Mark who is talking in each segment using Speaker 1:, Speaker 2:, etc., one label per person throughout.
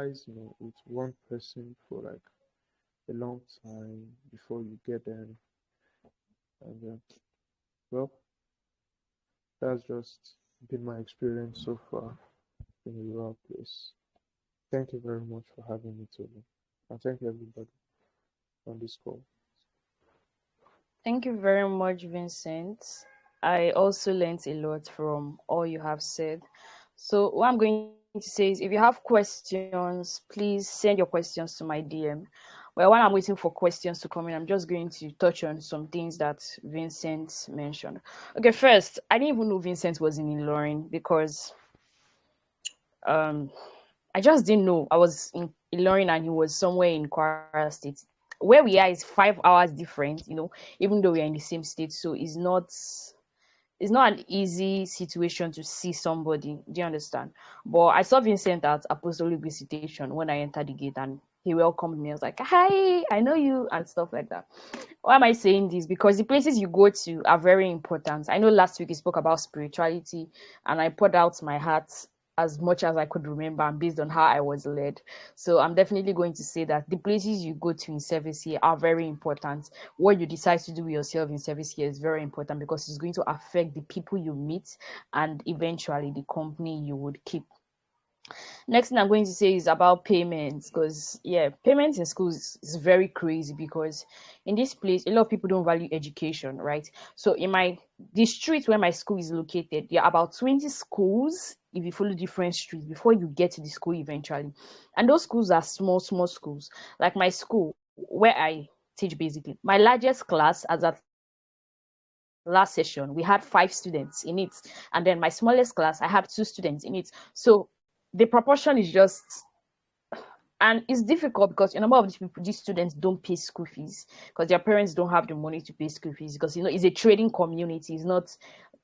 Speaker 1: socialize, with one person for like a long time before you get them. And well, that's just been my experience so far in a rural place. Thank you very much for having me today. And thank you everybody on this call.
Speaker 2: Thank you very much, Vincent. I also learned a lot from all you have said. So, what I'm going to say is if you have questions, please send your questions to my DM. Well, while I'm waiting for questions to come in, I'm just going to touch on some things that Vincent mentioned. Okay, first, I didn't even know Vincent was in Ilorin because um I just didn't know. I was in Ilorin and he was somewhere in Kwara State. Where we are is 5 hours different, even though we are in the same state. So it's not an easy situation to see somebody. Do you understand? But I saw Vincent at Apostolic Visitation when I entered the gate and he welcomed me. I was like, hi, I know you, and stuff like that. Why am I saying this? Because the places you go to are very important. I know last week you spoke about spirituality, and I poured out my heart as much as I could remember and based on how I was led. So I'm definitely going to say that the places you go to in service here are very important. What you decide to do with yourself in service here is very important because it's going to affect the people you meet and eventually the company you would keep. Next thing I'm going to say is about payments because yeah, payments in schools is very crazy because in this place a lot of people don't value education, right? So in my the street where my school is located, there are about 20 schools if you follow different streets before you get to the school eventually. And those schools are small, small schools. Like my school where I teach basically. My largest class as at last session we had 5 students in it, and then my smallest class I had 2 students in it. So the proportion is just, and it's difficult because a number of these people, these students don't pay school fees because their parents don't have the money to pay school fees because it's a trading community. It's not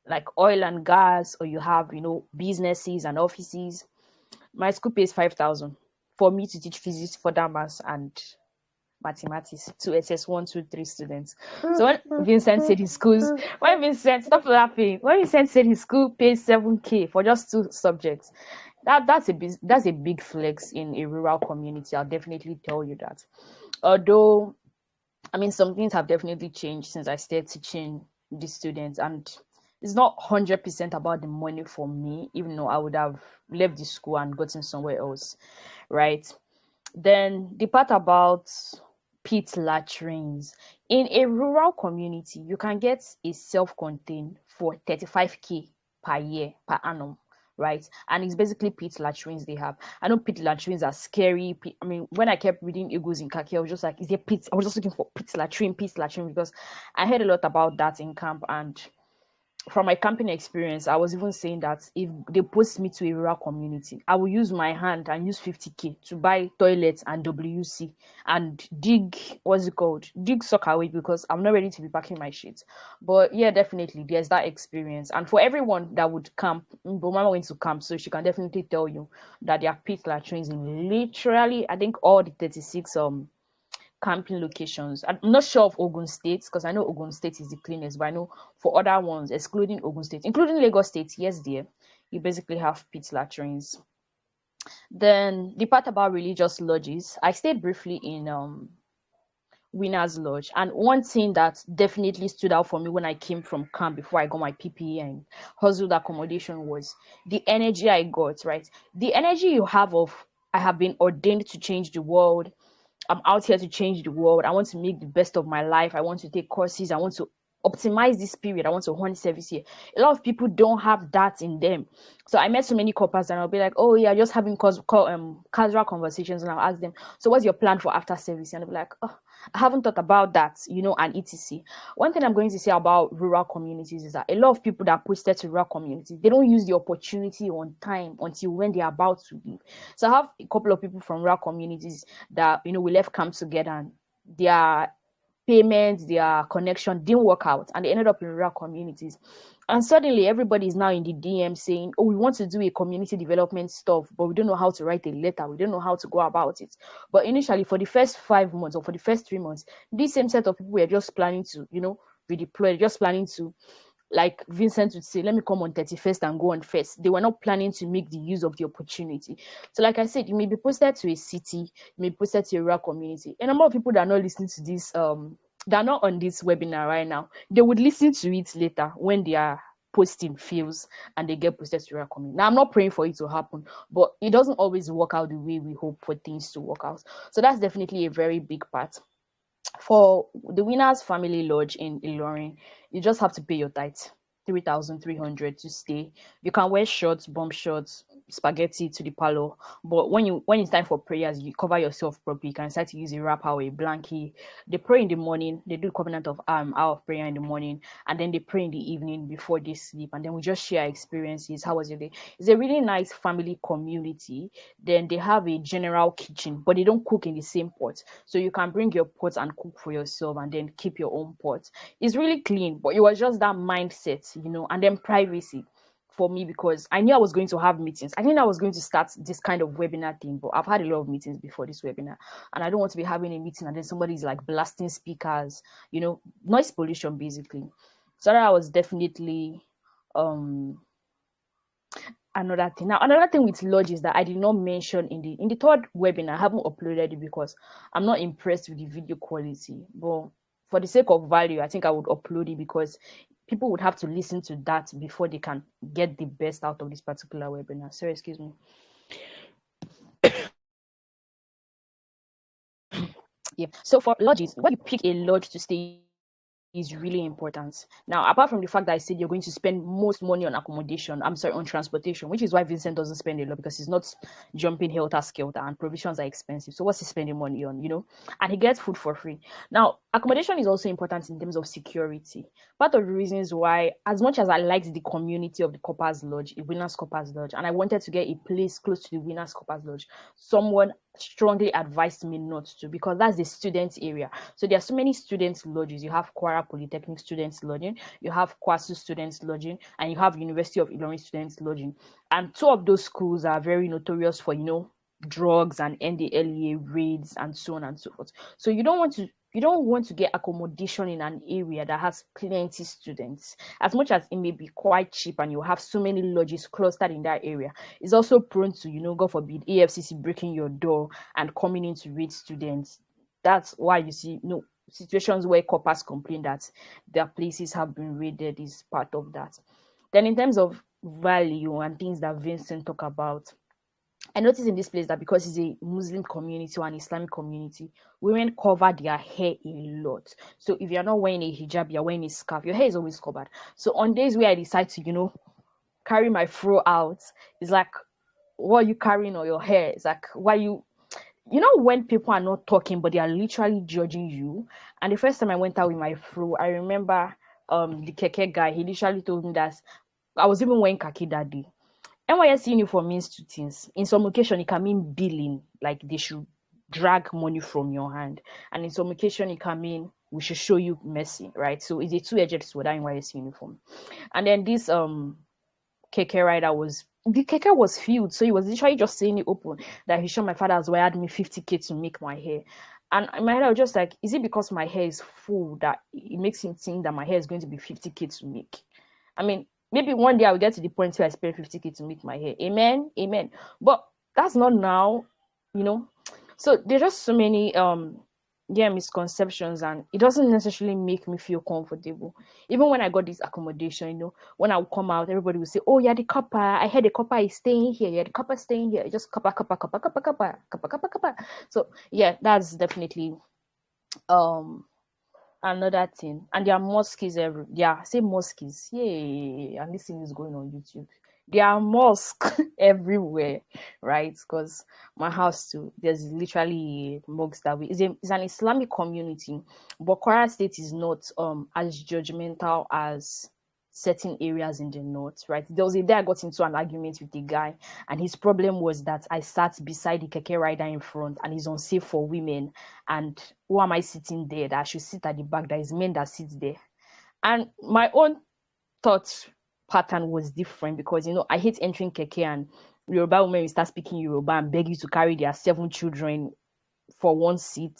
Speaker 2: like oil and gas or you have businesses and offices. My school pays 5,000 for me to teach physics, further maths, and mathematics to SS1, 2, 3 students. So when Vincent said his schools, when Vincent stop laughing, when Vincent said his school pays 7K for just 2 subjects, that's a big flex in a rural community. I'll definitely tell you that. Although I mean some things have definitely changed since I started teaching the students, and it's not 100% about the money for me, even though I would have left the school and gotten somewhere else, right? Then the part about pit latrines. In a rural community, you can get a self-contained for 35K per year, per annum, right? And it's basically pit latrines they have. I know pit latrines are scary. I mean, when I kept reading Eagles in Kaki, I was just like, is there pit? I was just looking for pit latrine, because I heard a lot about that in camp, and from my camping experience, I was even saying that if they post me to a rural community, I will use my hand and use 50K to buy toilets and WC and dig, what's it called? Dig sock away because I'm not ready to be packing my shit. But yeah, definitely, there's that experience. And for everyone that would camp, but Mama went to camp, so she can definitely tell you that there are pit latrines in literally, I think, all the 36 camping locations. I'm not sure of Ogun State because I know Ogun State is the cleanest, but I know for other ones, excluding Ogun State, including Lagos State, yes, dear, you basically have pit latrines. Then the part about religious lodges, I stayed briefly in Winners Lodge, and one thing that definitely stood out for me when I came from camp before I got my PPE and hustled accommodation was the energy I got. Right, the energy you have of I have been ordained to change the world. I'm out here to change the world. I want to make the best of my life. I want to take courses. I want to optimize this period. I want to run service here. A lot of people don't have that in them. So I met so many coppers and I'll be like, oh yeah, just having casual conversations, and I'll ask them, so what's your plan for after service? And they'll be like, oh, I haven't thought about that, and etc. One thing I'm going to say about rural communities is that a lot of people that posted to rural communities, they don't use the opportunity on time until when they're about to leave. So I have a couple of people from rural communities that we left camp together, and their payments, their connection didn't work out, and they ended up in rural communities. And suddenly everybody is now in the DM saying, oh, we want to do a community development stuff, but we don't know how to write a letter. We don't know how to go about it. But initially, for the first 5 months or for the first 3 months, this same set of people were just planning to, redeploy, just planning to like Vincent would say, let me come on 31st and go on first. They were not planning to make the use of the opportunity. So, like I said, you may be posted to a city, you may be posted to a rural community. And a number of people that are not listening to this, they're not on this webinar right now. They would listen to it later when their posting fails and they get posted to rural community. Now, I'm not praying for it to happen, but it doesn't always work out the way we hope for things to work out. So that's definitely a very big part. For the Winners Family Lodge in Ilorin, you just have to pay your tithe, 3,300 to stay. You can wear shorts, bomb shorts, spaghetti to the parlor. But when it's time for prayers, you cover yourself properly. You can start to use a wrapper or a blanket. They pray in the morning. They do covenant of hour of prayer in the morning, and then they pray in the evening before they sleep. And then we just share experiences. How was your day? It's a really nice family community. Then they have a general kitchen, but they don't cook in the same pot. So you can bring your pot and cook for yourself and then keep your own pot. It's really clean, but it was just that mindset, and then privacy for me, because I knew I was going to have meetings. I knew I was going to start this kind of webinar thing, but I've had a lot of meetings before this webinar, and I don't want to be having a meeting and then somebody's like blasting speakers, noise pollution basically. So that was definitely another thing. Now, another thing with lodge is that I did not mention in the third webinar. I haven't uploaded it because I'm not impressed with the video quality. But for the sake of value, I think I would upload it because people would have to listen to that before they can get the best out of this particular webinar. Sorry, excuse me. Yeah. So for lodges, when you pick a lodge to stay is really important. Now, apart from the fact that I said you're going to spend most money on accommodation, on transportation, which is why Vincent doesn't spend a lot because he's not jumping helter skelter and provisions are expensive. So what's he spending money on? And he gets food for free. Now, accommodation is also important in terms of security. Part of the reasons why, as much as I liked the community of the Coppers Lodge, the Winners Coppers Lodge, and I wanted to get a place close to the Winners Coppers Lodge, someone strongly advised me not to, because that's the student area. So there are so many students lodges. You have Kwara Polytechnic students lodging, you have Kwasu students lodging, and you have University of Ilorin students lodging. And two of those schools are very notorious for drugs and NDLEA raids and so on and so forth. So you don't want to get accommodation in an area that has plenty students. As much as it may be quite cheap and you have so many lodges clustered in that area, it's also prone to, God forbid, AFCC breaking your door and coming in to raid students. That's why you see situations where coppers complain that their places have been raided is part of that. Then in terms of value and things that Vincent talked about, I noticed in this place that because it's a Muslim community or an Islamic community, women cover their hair a lot. So if you're not wearing a hijab, you're wearing a scarf, your hair is always covered. So on days where I decide to, carry my fro out, it's like, what are you carrying on your hair? It's like, why when people are not talking but they are literally judging you. And the first time I went out with my fro, I remember the keke guy, he literally told me that I was even wearing khaki that day. NYSC uniform means two things. In some occasion, it can mean billing, like they should drag money from your hand. And in some occasion, it can mean we should show you mercy, right? So it's a two-edged sword, that NYSC uniform. And then this keke rider the keke was filled, so he was literally just saying it open that he showed my father has wired me 50K to make my hair. And in my head, I was just like, is it because my hair is full that it makes him think that my hair is going to be 50K to make? I mean, maybe one day I will get to the point where I spend 50K to make my hair. Amen. Amen. But that's not now. So there's just so many misconceptions, and it doesn't necessarily make me feel comfortable. Even when I got this accommodation, when I would come out, everybody would say, oh yeah, the copper, I heard the copper is staying here. Yeah, the copper is staying here. Just copper, copper, copper, copper, copper, copper, copper, copper. So yeah, that's definitely another thing. And there are mosques say mosques. Yay. And this thing is going on YouTube. There are mosques everywhere, right? Because my house too, there's literally mosques that way. It's an Islamic community, but Kwara State is not as judgmental as certain areas in the north, right? There was a day I got into an argument with a guy, and his problem was that I sat beside the keke rider in front, and it's unsafe for women. And who am I sitting there that I should sit at the back? That is men that sit there. And my own thought pattern was different because I hate entering keke and Yoruba women will start speaking Yoruba and beg you to carry their 7 children for one seat.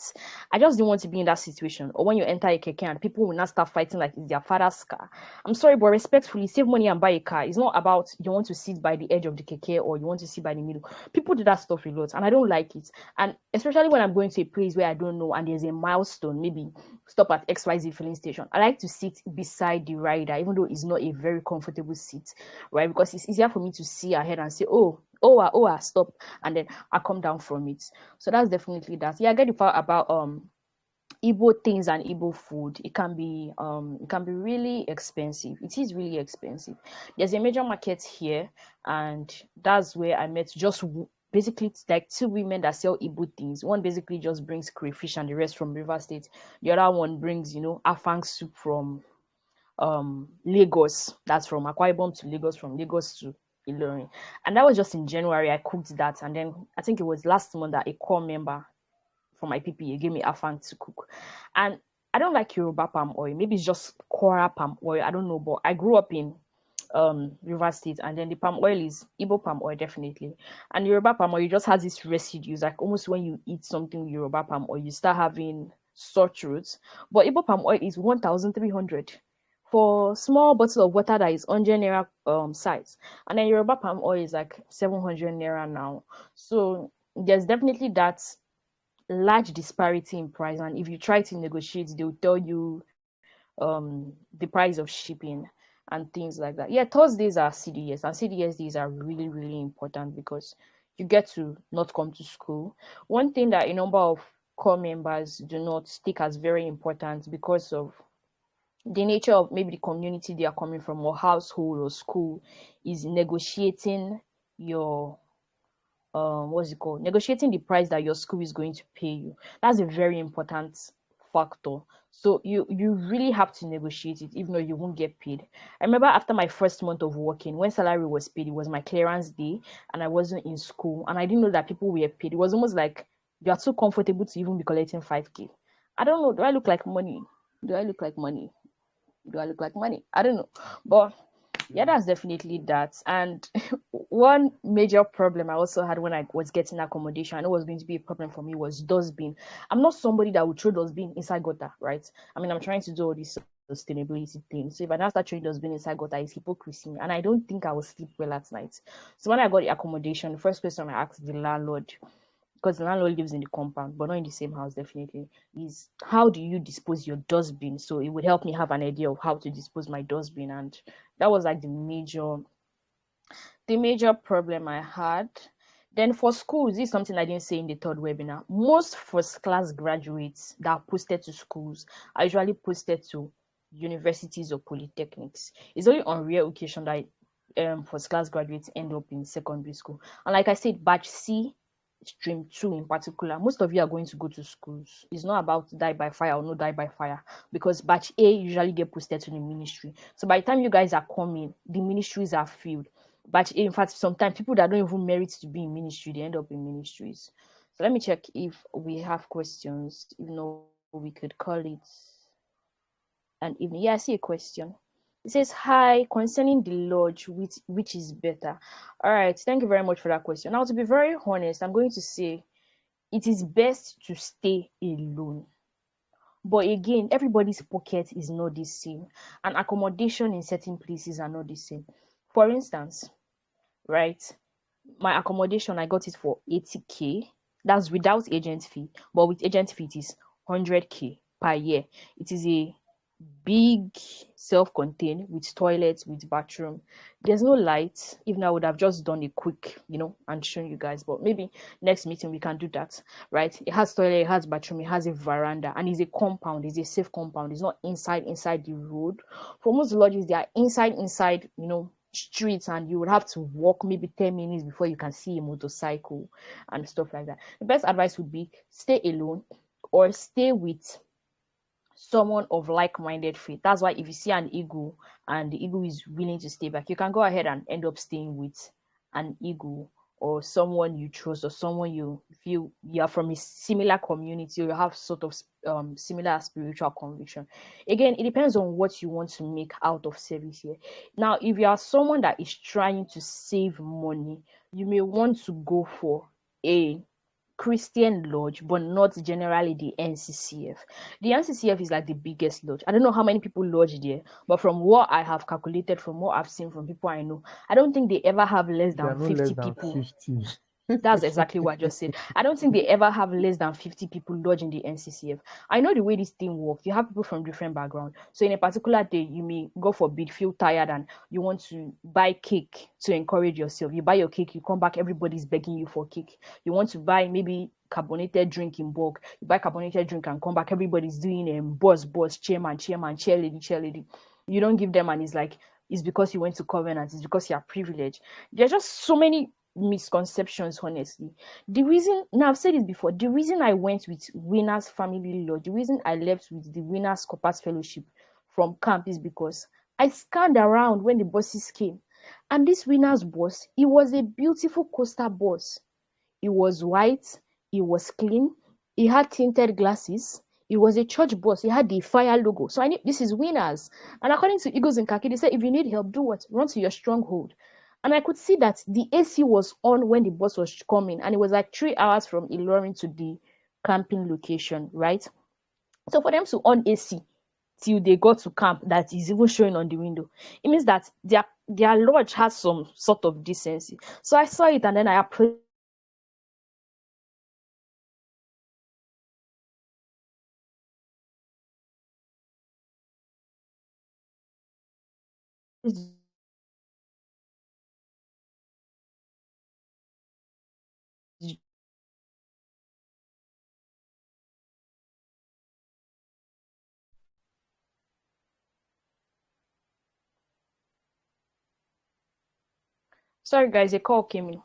Speaker 2: I just didn't want to be in that situation. Or when you enter a keke and people will not start fighting like it's their father's car. I'm sorry, but respectfully, save money and buy a car. It's not about you want to sit by the edge of the keke or you want to sit by the middle. People do that stuff a lot, and I don't like it. And especially when I'm going to a place where I don't know and there's a milestone, maybe stop at XYZ filling station. I like to sit beside the rider, even though it's not a very comfortable seat, right? Because it's easier for me to see ahead and say, stop, and then I come down from it. So that's definitely that. Yeah, I get the part about Igbo things and Igbo food. It can be really expensive. It is really expensive. There's a major market here, and that's where I met just basically it's like two women that sell Igbo things. One basically just brings crayfish and the rest from River State. The other one brings, afang soup from Lagos. That's from Akwa Ibom to Lagos, from Lagos to Ilorin. And that was just in January. I cooked that, and then I think it was last month that a core member from my PPA gave me afang to cook. And I don't like Yoruba palm oil. Maybe it's just Kora palm oil. I don't know, but I grew up in River State, and then the palm oil is Igbo palm oil definitely. And Yoruba palm oil just has this residues, like almost when you eat something Yoruba palm oil, you start having sore throats. But Igbo palm oil is 1,300 for small bottle of water that is 100 naira size, and then Yoruba palm oil is like 700 naira now. So there's definitely that large disparity in price, and if you try to negotiate they'll tell you the price of shipping and things like that. Yeah, Thursdays are CDS, and CDS days are really really important because you get to not come to school. One thing that a number of core members do not take as very important because of the nature of maybe the community they are coming from, or household or school, is negotiating your what's it called, negotiating the price that your school is going to pay you. That's a very important factor. So you really have to negotiate it, even though you won't get paid. I remember after my first month of working, when salary was paid, it was my clearance day, and I wasn't in school, and I didn't know that people were paid. It was almost like you are too comfortable to even be collecting 5K. I don't know, do I look like money? Do I look like money? Do I look like money? I don't know. But yeah,
Speaker 1: Yeah.
Speaker 2: that's definitely that. And one major problem I also had when I was getting accommodation, I know it was going to be a problem for me, was dustbin. I'm not somebody that would throw dustbin inside gutter, right? I mean, I'm trying to do all these sustainability things. So if I now start throwing dustbin inside gutter, it's hypocrisy. And I don't think I will sleep well at night. So when I got the accommodation, the first question I asked the landlord, because the landlord lives in the compound, but not in the same house, definitely, is how do you dispose your dustbin? So it would help me have an idea of how to dispose my dustbin. And that was like the major problem I had. Then for schools, this is something I didn't say in the third webinar. Most first class graduates that are posted to schools are usually posted to universities or polytechnics. It's only on rare occasion that first class graduates end up in secondary school. And like I said, batch C, stream 2 in particular, most of you are going to go to schools. It's not about die by fire or no die by fire, because batch A usually get posted to the ministry. So by the time you guys are coming, the ministries are filled. Batch A, in fact, sometimes people that don't even merit to be in ministry, they end up in ministries. So let me check if we have questions. If no, we could call it an evening. Yeah, I see a question. It says, hi, concerning the lodge, which is better? All right, thank you very much for that question. Now, to be very honest, I'm going to say it is best to stay alone. But again, everybody's pocket is not the same, and accommodation in certain places are not the same. For instance, right, my accommodation, I got it for 80K. That's without agent fee, but with agent fee, it is 100K per year. It is a big, self-contained, with toilets, with bathroom. There's no light. Even I would have just done a quick, and shown you guys, but maybe next meeting we can do that, right? It has toilet, it has bathroom, it has a veranda, and it's a compound. It's a safe compound. It's not inside the road. For most lodges, they are inside, streets, and you would have to walk maybe 10 minutes before you can see a motorcycle and stuff like that. The best advice would be stay alone or stay with someone of like-minded faith. That's why if you see an eagle and the eagle is willing to stay back, you can go ahead and end up staying with an eagle, or someone you trust, or someone you feel you are from a similar community, or you have sort of similar spiritual conviction. Again, it depends on what you want to make out of service here. Now, if you are someone that is trying to save money, you may want to go for a Christian lodge, but not generally the NCCF. The NCCF is like the biggest lodge. I don't know how many people lodge there, but from what I have calculated, from what I've seen from people I know, I don't think they ever have less
Speaker 1: They are
Speaker 2: than
Speaker 1: no less
Speaker 2: 50
Speaker 1: than
Speaker 2: people.
Speaker 1: 50.
Speaker 2: That's exactly what I just said. I don't think they ever have less than 50 people lodged in the NCCF. I know the way this thing works. You have people from different backgrounds. So in a particular day, you may, God forbid, feel tired and you want to buy cake to encourage yourself. You buy your cake, you come back, everybody's begging you for cake. You want to buy maybe carbonated drink in bulk. You buy carbonated drink and come back, everybody's doing boss, chairman, cheerlady. You don't give them, and it's like, it's because you went to covenant, it's because you are privileged. There's just so many misconceptions, honestly. The reason, now I've said it before, the reason I went with Winners Family Law, the reason I left with the Winners Corpus Fellowship from camp is because I scanned around when the buses came. And this Winners bus, it was a beautiful coaster bus. It was white, it was clean, it had tinted glasses, it was a church bus, it had the fire logo. So I knew this is Winners. And according to Eagles in Khaki, they said if you need help, do what? Run to your stronghold. And I could see that the AC was on when the bus was coming, and it was like 3 hours from Ilorin to the camping location, right? So for them to on AC till they got to camp, that is even showing on the window, it means that their lodge has some sort of decency. So I saw it, and then I approached the. Sorry guys, a call came in.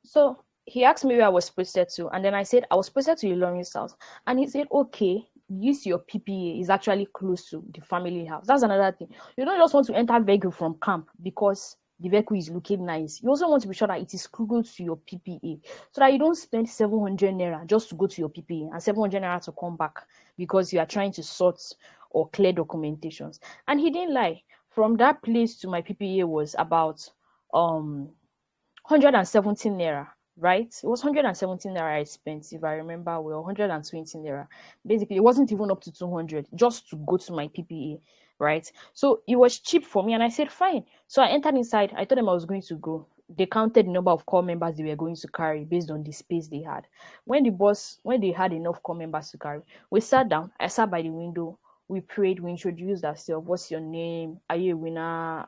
Speaker 2: So he asked me where I was posted to, and then I said I was posted to Ilorin's house. And he said, okay, use your PPA is actually close to the family house. That's another thing. You don't just want to enter vehicle from camp because the vehicle is looking nice. You also want to be sure that it is close to your PPA so that you don't spend 700 naira just to go to your PPA and 700 naira to come back because you are trying to sort or clear documentations. And he didn't lie. From that place to my PPA was about 117 naira, right? It was 117 naira I spent, if I remember well, 120 naira. Basically, it wasn't even up to 200 just to go to my PPA, right? So it was cheap for me, and I said, fine. So I entered inside. I told them I was going to go. They counted the number of core members they were going to carry based on the space they had. When they had enough core members to carry, we sat down. I sat by the window. We prayed. We introduced ourselves. What's your name? Are you a winner?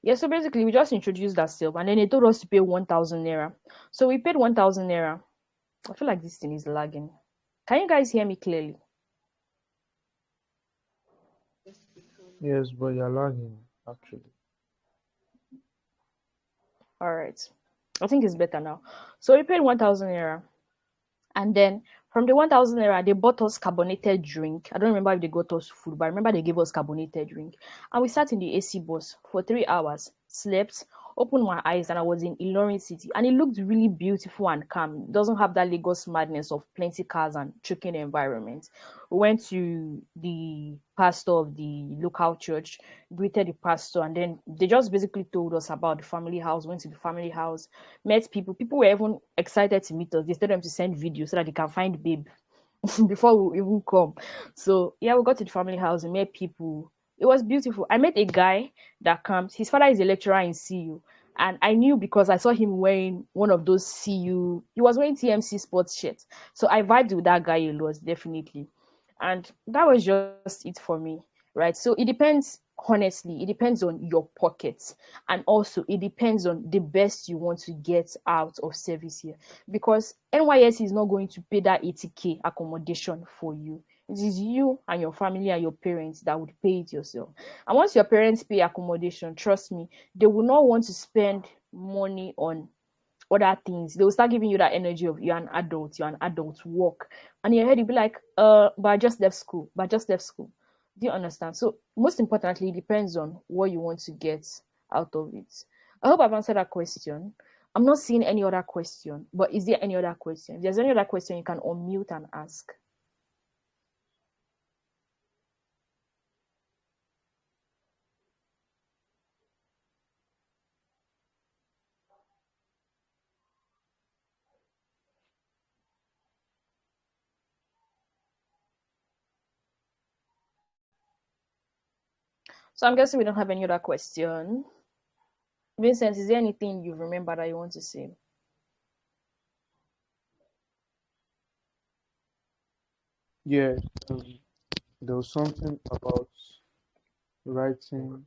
Speaker 2: Yeah, so basically we just introduced ourselves, and then they told us to pay 1,000 naira. So we paid 1,000 naira. I feel like this thing is lagging. Can you guys hear me clearly?
Speaker 1: Yes, but you're lagging, actually.
Speaker 2: All right. I think it's better now. So we paid 1,000 naira. And then from the 1,000 naira, they bought us carbonated drink. I don't remember if they got us food, but I remember they gave us carbonated drink. And we sat in the AC bus for 3 hours, slept, opened my eyes, and I was in Ilorin City. And it looked really beautiful and calm. It doesn't have that Lagos madness of plenty cars and choking environment. We went to the pastor of the local church, greeted the pastor, and then they just basically told us about the family house, went to the family house, met people. People were even excited to meet us. They told them to send videos so that they can find babe before we even come. So yeah, we got to the family house and met people. It was beautiful. I met a guy that comes. His father is a lecturer in CU. And I knew because I saw him wearing one of those CU. He was wearing TMC sports shirts. So I vibed with that guy a lot, definitely. And that was just it for me, right? So it depends, honestly, it depends on your pockets. And also, it depends on the best you want to get out of service here. Because NYSC is not going to pay that 80K accommodation for you. It is you and your family and your parents that would pay it yourself. And once your parents pay accommodation, trust me, they will not want to spend money on other things. They will start giving you that energy of you're an adult, work. And in your head you'll be like, but I just left school, but I just left school. Do you understand? So most importantly, it depends on what you want to get out of it. I hope I've answered that question. I'm not seeing any other question, but is there any other question? If there's any other question, you can unmute and ask. So I'm guessing we don't have any other question. Vincent, is there anything you remember that you want to say?
Speaker 1: Yeah, there was something about writing.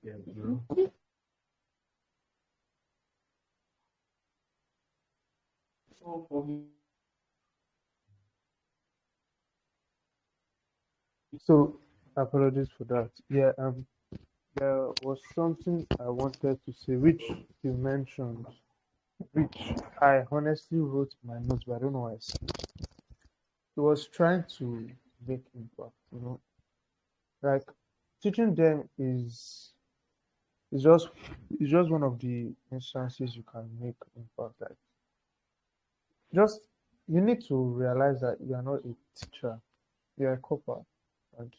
Speaker 1: So apologies for that. Yeah, there was something I wanted to say, which you mentioned, which I honestly wrote in my notes, but I don't know why I said. It was trying to make impact, like teaching them is just is just one of the instances you can make impact. Like just you need to realize that you are not a teacher, you're a copper, and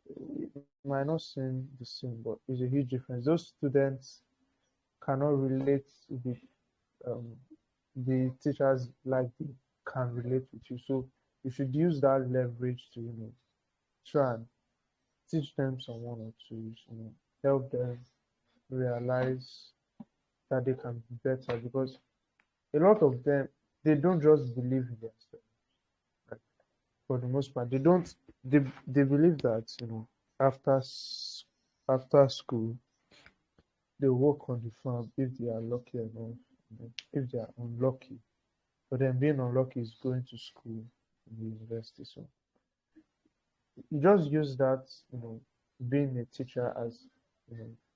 Speaker 1: it might not seem the same, but it's a huge difference. Those students cannot relate with um, the teachers like they can relate with you. So you should use that leverage to try and teach them some one or two, help them realize that they can be better, because a lot of them, they don't just believe in themselves. Like, for the most part, they believe that after after school they work on the farm if they are lucky enough. If they are unlucky, for them being unlucky is going to school in the university. So you just use that, being a teacher as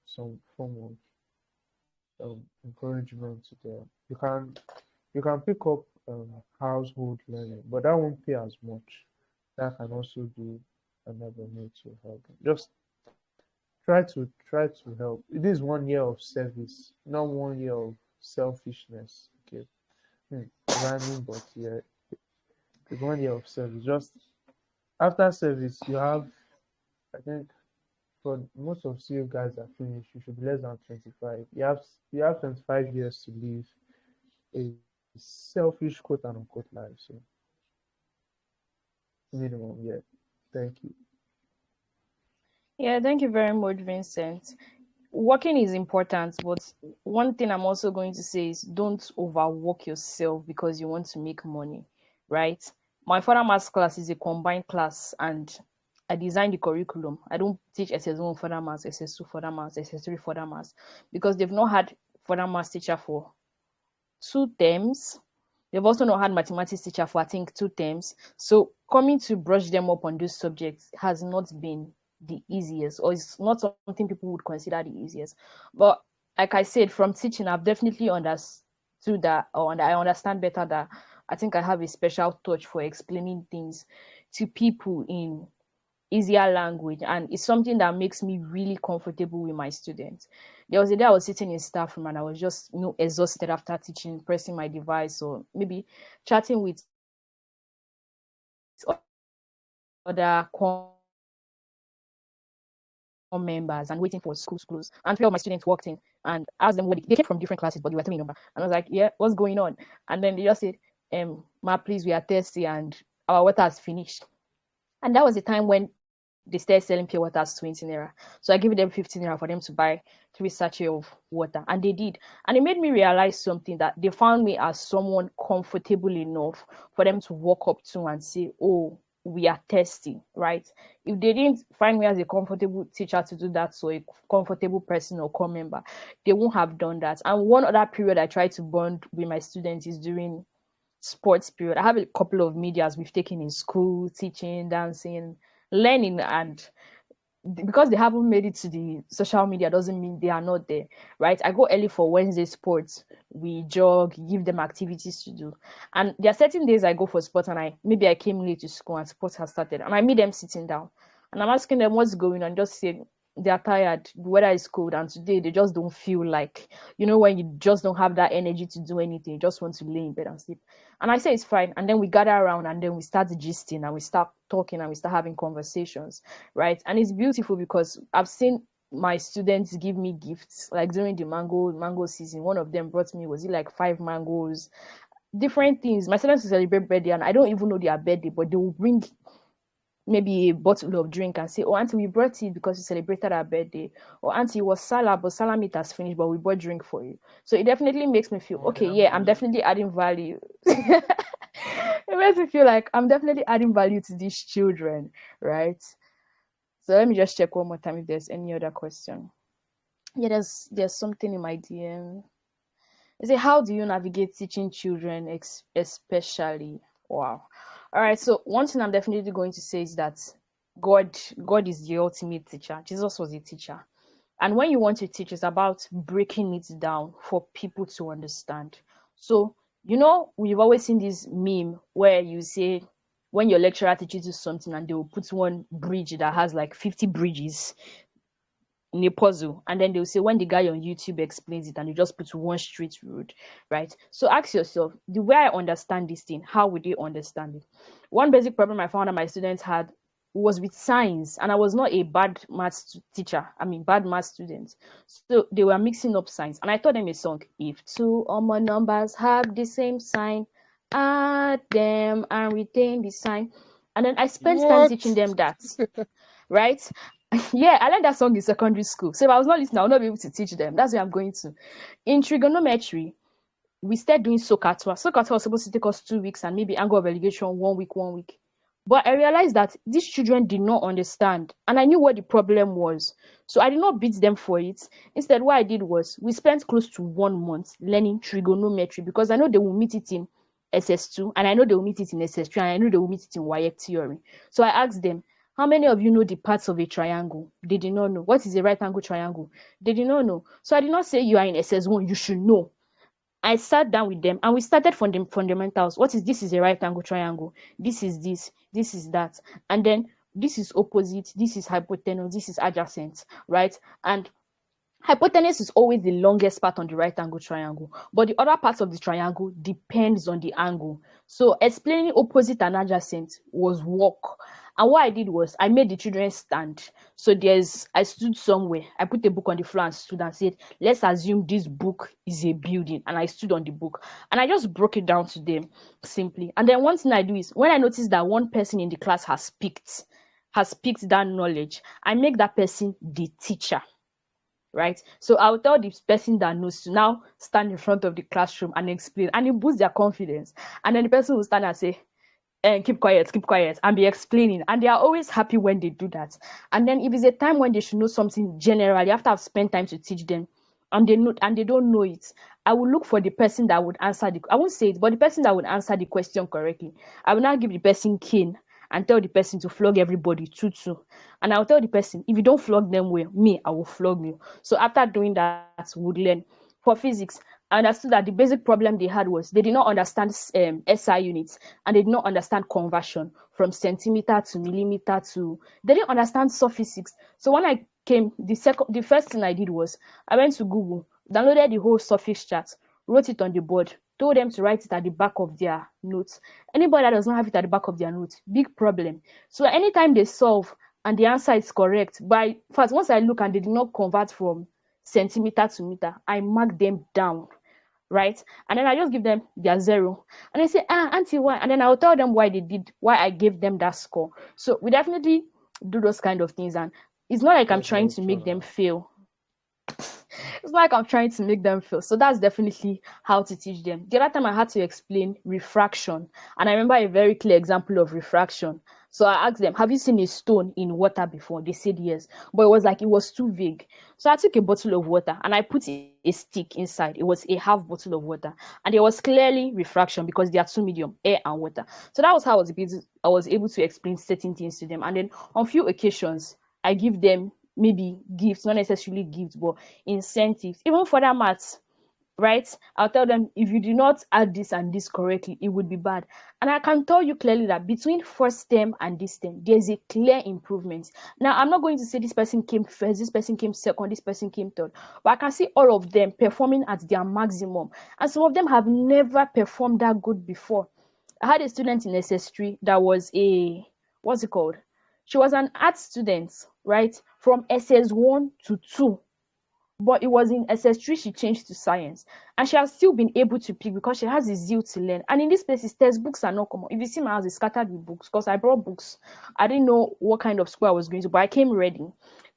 Speaker 1: some form of encouragement to them. You can pick up household learning, but that won't pay as much. That can also do another way to help them. Just try to help. It is 1 year of service, not 1 year of selfishness. Okay, rhyming, but yeah, it's 1 year of service. Just after service, you have, I think, for most of you guys that finish, you should be less than 25. You have 25 years to live a selfish quote and unquote life. So minimum, yeah. Thank you.
Speaker 2: Yeah, thank you very much, Vincent. Working is important, but one thing I'm also going to say is don't overwork yourself because you want to make money, right? My further maths class is a combined class, and I designed the curriculum. I don't teach SS1 further maths, SS2 further maths, SS3 further maths, because they've not had further maths teacher for 2 terms. They've also not had mathematics teacher for I think 2 terms. So coming to brush them up on those subjects has not been the easiest, or it's not something people would consider the easiest. But like I said, from teaching, I've definitely understood that, or I understand better that I think I have a special touch for explaining things to people in easier language, and it's something that makes me really comfortable with my students. There was a day I was sitting in staff room and I was just exhausted after teaching, pressing my device or maybe chatting with other members and waiting for schools close. And 3 of my students walked in and asked them what they came from different classes, but they were telling me number. And I was like, yeah, what's going on? And then they just said, ma, please, we are thirsty and our water has finished. And that was the time when they started selling pure water as 20 naira. So I gave them 15 naira for them to buy 3 sachets of water. And they did. And it made me realize something, that they found me as someone comfortable enough for them to walk up to and say, oh, we are thirsty, right? If they didn't find me as a comfortable teacher to do that, so a comfortable person or core member, they won't have done that. And one other period I try to bond with my students is during sports period. I have a couple of medias we've taken in school, teaching, dancing, learning, and because they haven't made it to the social media doesn't mean they are not there, right? I go early for Wednesday sports. We jog, give them activities to do. And there are certain days I go for sports and I came late to school and sports has started and I meet them sitting down and I'm asking them what's going on, just say they are tired, the weather is cold, and today they just don't feel like, when you just don't have that energy to do anything, you just want to lay in bed and sleep. And I say it's fine. And then we gather around and then we start gisting and we start talking and we start having conversations, right? And it's beautiful because I've seen my students give me gifts. Like during the mango season, one of them brought me, was it like 5 mangoes, different things. My students will celebrate birthday and I don't even know their birthday, but they will bring maybe a bottle of drink and say, "Oh, auntie, we brought it because you celebrated our birthday," or "Auntie, it was salad, but salad meat has finished, but we bought drink for you." So it definitely makes me feel okay. Yeah, I'm
Speaker 1: Alhamdulillah.
Speaker 2: definitely adding value. It makes me feel like I'm definitely adding value to these children, right? So let me just check one more time if there's any other question. Yeah, there's something in my DM. They say, how do you navigate teaching children, especially? Wow. All right. So one thing I'm definitely going to say is that God, God is the ultimate teacher. Jesus was a teacher, and when you want to teach, it's about breaking it down for people to understand. So we've always seen this meme where you say when your lecturer teaches you something and they will put one bridge that has like 50 bridges in a puzzle, and then they'll say when the guy on YouTube explains it and you just put one straight road, right? So ask yourself, the way I understand this thing, how would they understand it? One basic problem I found that my students had was with science, and I was not a bad math teacher, I mean bad math student. So they were mixing up science, and I taught them a song: if two or more numbers have the same sign, add them and retain the sign. And then I spent time teaching
Speaker 1: What?
Speaker 2: them that, right? Yeah, I learned that song in secondary school. So if I was not listening, I would not be able to teach them. That's where I'm going to. In trigonometry, we started doing SOHCAHTOA. SOHCAHTOA was supposed to take us 2 weeks, and maybe angle of elevation 1 week, 1 week. But I realized that these children did not understand, and I knew what the problem was. So I did not beat them for it. Instead, what I did was we spent close to 1 month learning trigonometry, because I know they will meet it in SS2, and I know they will meet it in SS3, and I know they will meet it in WIEC theory. So I asked them, how many of you know the parts of a triangle? They did not know. What is a right angle triangle? They did not know. So I did not say you are in SS1, you should know. I sat down with them and we started from the fundamentals. What is this? Is a right angle triangle. This is this is that. And then this is opposite, this is hypotenuse, this is adjacent, right? And hypotenuse is always the longest part on the right angle triangle, but the other parts of the triangle depends on the angle. So explaining opposite and adjacent was work. And what I did was I made the children stand. So I stood somewhere, I put a book on the floor and stood and said, let's assume this book is a building. And I stood on the book and I just broke it down to them simply. And then one thing I do is when I notice that one person in the class has picked that knowledge, I make that person the teacher, right? So I'll tell this person that knows to now stand in front of the classroom and explain, and it boosts their confidence. And then the person will stand and say, keep quiet, and be explaining. And they are always happy when they do that. And then if it's a time when they should know something generally, after I've spent time to teach them, and they don't know it, I will look for the person that would answer I won't say it, but the person that would answer the question correctly. I will now give the person cane and tell the person to flog everybody two. And I'll tell the person, if you don't flog them well, me, I will flog you. So after doing that, we would learn. For physics, I understood that the basic problem they had was they did not understand SI units, and they did not understand conversion from centimeter to millimeter to. They didn't understand physics. So when I came, the first thing I did was I went to Google, downloaded the whole surface chart, wrote it on the board, told them to write it at the back of their notes. Anybody that does not have it at the back of their notes, big problem. So anytime they solve and the answer is correct, by first once I look and they did not convert from centimeter to meter, I mark them down, right? And then I just give them their zero. And they say, auntie, why? And then I'll tell them why I gave them that score. So we definitely do those kind of things. And it's not like I'm
Speaker 1: That's
Speaker 2: trying
Speaker 1: very
Speaker 2: to
Speaker 1: true
Speaker 2: make them
Speaker 1: now.
Speaker 2: fail. It's like I'm trying to make them feel. So that's definitely how to teach them. The other time I had to explain refraction, and I remember a very clear example of refraction. So I asked them, have you seen a stone in water before? They said yes, but it was too vague. So I took a bottle of water and I put a stick inside. It was a half bottle of water, and there was clearly refraction because they are two medium, air and water. So that was how I was able to explain certain things to them. And then on few occasions, I give them maybe gifts, not necessarily gifts, but incentives, even for that maths, right? I'll tell them if you do not add this and this correctly, it would be bad. And I can tell you clearly that between first term and this term, there's a clear improvement. Now, I'm not going to say this person came first, this person came second, this person came third, but I can see all of them performing at their maximum. And some of them have never performed that good before. I had a student in SS3 that was what's it called? She was an art student, right? From SS1 to 2. But it was in SS3 she changed to science, and she has still been able to pick because she has the zeal to learn. And in this places, textbooks are not common. If you see my house, it's scattered with books because I brought books. I didn't know what kind of school I was going to, but I came ready.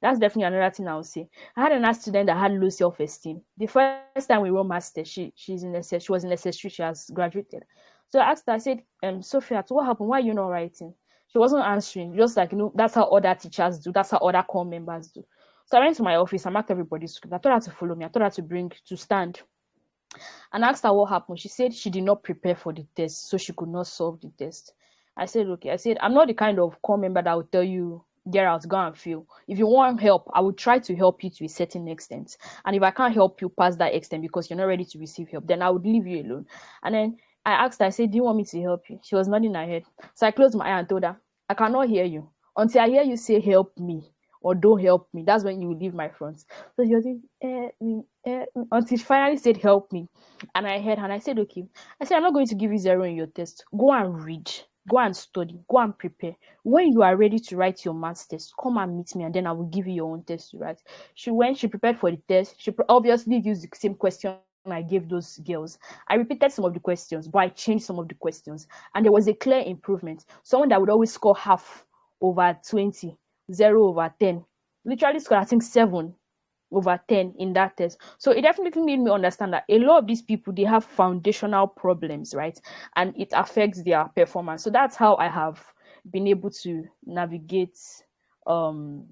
Speaker 2: That's definitely another thing I would say. I had another student that had low self-esteem. The first time we wrote master, she was in SS3, she has graduated. So I asked her, I said, Sophia, what happened? Why are you not writing? She wasn't answering, just like, that's how other teachers do, that's how other core members do. So I went to my office, I marked everybody's script. I told her to follow me. I told her to stand. And I asked her what happened. She said she did not prepare for the test, so she could not solve the test. I said, okay. I said, I'm not the kind of core member that will tell you, get out, go and fail. If you want help, I will try to help you to a certain extent. And if I can't help you past that extent because you're not ready to receive help, then I would leave you alone. And then I asked her, I said, do you want me to help you? She was nodding her head. So I closed my eye and told her, I cannot hear you. Until I hear you say, help me or don't help me, that's when you will leave my front. So she was saying, until she finally said, help me. And I heard her and I said, okay. I said, I'm not going to give you 0 in your test. Go and read. Go and study. Go and prepare. When you are ready to write your maths test, come and meet me and then I will give you your own test to write. She went, she prepared for the test. She obviously used the same question I gave those girls. I repeated some of the questions, but I changed some of the questions. And there was a clear improvement. Someone that would always score half over 20, 0 over 10, literally scored, I think, 7 over 10 in that test. So it definitely made me understand that a lot of these people, they have foundational problems, right? And it affects their performance. So that's how I have been able to navigate um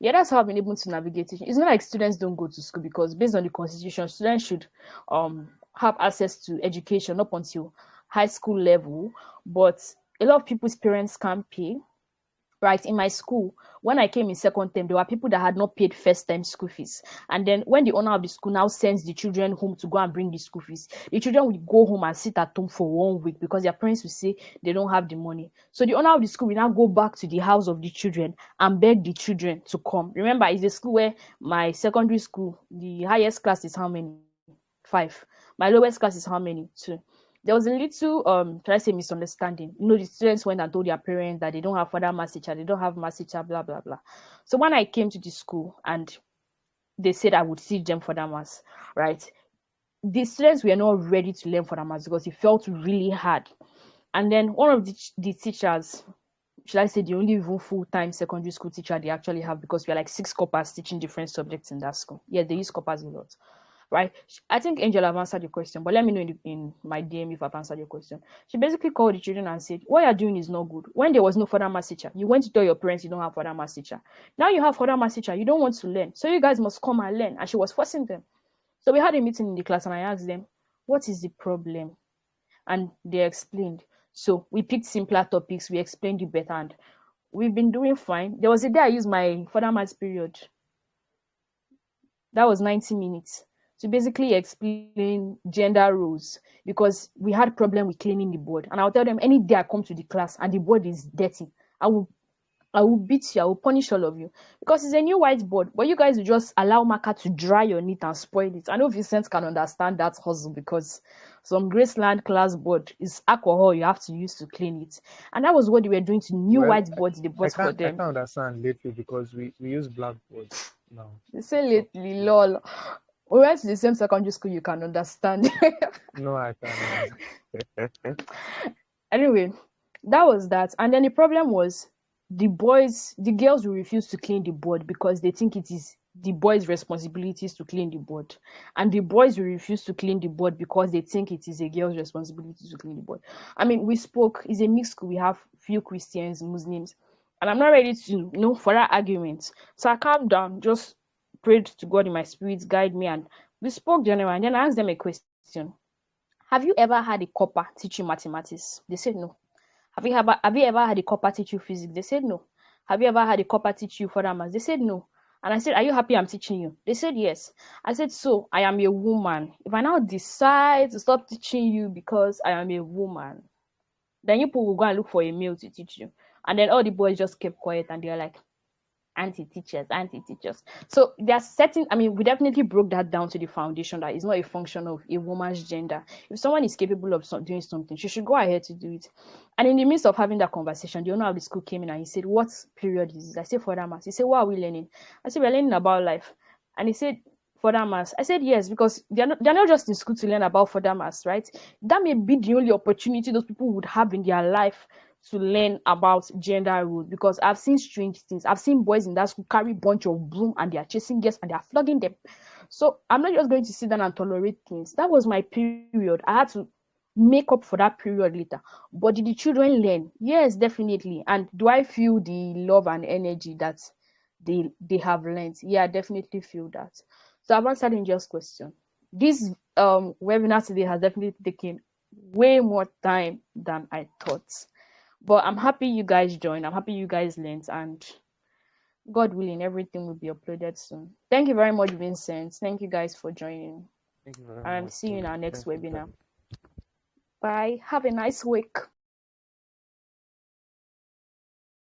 Speaker 2: yeah, that's how I've been able to navigate it. It's not like students don't go to school, because based on the constitution, students should have access to education up until high school level. But a lot of people's parents can't pay. Right, in my school, when I came in second term, there were people that had not paid first time school fees. And then when the owner of the school now sends the children home to go and bring the school fees, the children will go home and sit at home for 1 week because their parents will say they don't have the money. So the owner of the school will now go back to the house of the children and beg the children to come. Remember, it's a school where my secondary school, the highest class is how many? 5. My lowest class is how many? 2. There was a little should I say misunderstanding. The students went and told their parents that they don't have further maths teacher, they don't have maths teacher, blah blah blah. So when I came to the school and they said I would teach them further maths, right? The students were not ready to learn further maths because it felt really hard. And then one of the teachers, should I say the only even full-time secondary school teacher they actually have, because we are like 6 coppers teaching different subjects in that school. Yeah, they use coppers a lot. Right? I think Angel have answered your question, but let me know in my DM if I've answered your question. She basically called the children and said, what you're doing is not good. When there was no further maths teacher, you went to tell your parents you don't have further maths teacher. Now you have further maths teacher, you don't want to learn. So you guys must come and learn. And she was forcing them. So we had a meeting in the class and I asked them, what is the problem? And they explained. So we picked simpler topics, we explained it better, and we've been doing fine. There was a day I used my further maths period. That was 90 minutes to basically explain gender roles, because we had problem with cleaning the board. And I'll tell them, any day I come to the class and the board is dirty, I will beat you, I will punish all of you, because it's a new whiteboard. But you guys will just allow marker to dry on it and spoil it. I know Vincent can understand that hustle, because some Graceland class board is alcohol you have to use to clean it. And that was what they were doing to new
Speaker 1: Well,
Speaker 2: whiteboards they
Speaker 1: I
Speaker 2: bought for
Speaker 1: can't I
Speaker 2: them.
Speaker 1: can't understand lately because we use blackboard now.
Speaker 2: They say
Speaker 1: So
Speaker 2: lately, lol. We went to the same secondary school, you can understand.
Speaker 1: no, I cannot.
Speaker 2: Anyway, that was that. And then the problem was the girls will refuse to clean the board because they think it is the boys' responsibilities to clean the board. And the boys will refuse to clean the board because they think it is a girl's responsibility to clean the board. I mean, we spoke, it's a mixed school, we have few Christians, Muslims, and I'm not ready to for that argument. So I calmed down, just prayed to God in my spirit, guide me, and we spoke general. And then I asked them a question. Have you ever had a copper teach you mathematics? They said no. Have you ever had a copper teach you physics? They said no. Have you ever had a copper teach you further maths? They said no. And I said, are you happy I'm teaching you? They said yes. I said, so I am a woman. If I now decide to stop teaching you because I am a woman, then you people will go and look for a male to teach you. And then all the boys just kept quiet and they're like, anti-teachers, anti-teachers. So there are certain, I mean, we definitely broke that down to the foundation that it's not a function of a woman's gender. If someone is capable of doing something, she should go ahead to do it. And in the midst of having that conversation, the owner of the school came in and he said, what period is this? I said, for that math. He said, what are we learning? I said, we're learning about life. And he said, further maths. I said yes, because they're not just in school to learn about further maths, right? That may be the only opportunity those people would have in their life to learn about gender roles. Because I've seen strange things. I've seen boys in that school carry bunch of broom and they are chasing girls and they are flogging them. So I'm not just going to sit down and tolerate things. That was my period. I had to make up for that period later. But did the children learn? Yes, definitely. And do I feel the love and energy that they have learned? Yeah, I definitely feel that. So I've answered Angel's question. This webinar today has definitely taken way more time than I thought. But I'm happy you guys joined. I'm happy you guys learned, and God willing, everything will be uploaded soon. Thank you very much, Vincent. Thank you guys for joining.
Speaker 1: Thank you very
Speaker 2: And
Speaker 1: much.
Speaker 2: see you in our next
Speaker 1: Thanks for
Speaker 2: webinar.
Speaker 1: joining.
Speaker 2: Bye. Have a nice week.